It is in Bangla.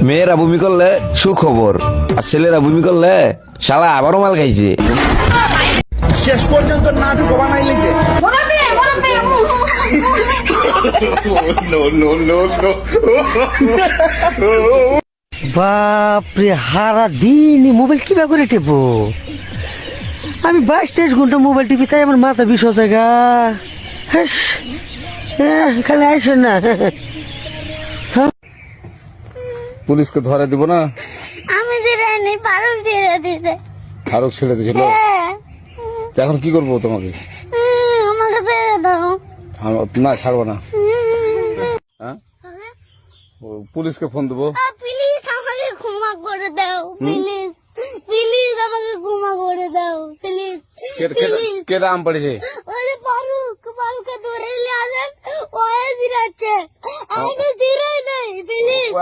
মেয়েরা বমি করলে সুখবর, আর ছেলেরা বমি করলে শালা আবারও মাল খাইছে। শেষ পর্যন্ত নাটক বানাইলে যে বাপরে, হারা দিন মোবাইল কিভাবে করে টেপো? আমি 22-23 ঘন্টা মোবাইল টিপি, তাই আমার মাথা বিষ হচ্ছে গা। খালি আইসেন না। পুলিশকে ধরে দিব না? আমি ছেড়ে নেই, ফারুক ছেড়ে দিতে। ফারুক ছেড়ে দিয়েছিল। হ্যাঁ। তো এখন কি করবো তোমাকে? আমাকে ছেড়ে দাও। না, ছাড়বো না। হ্যাঁ, পুলিশকে ফোন দেবো। প্লিজ আমাকে ক্ষমা করে দাও, প্লিজ প্লিজ আমাকে ক্ষমা করে দাও, প্লিজ। কেটা আম পড়েছে? ওরে ফারুককে ধরে নিয়ে আসেন, ও ফিরাচ্ছে। আমি তো ছিঁড়াই নাই, প্লিজ।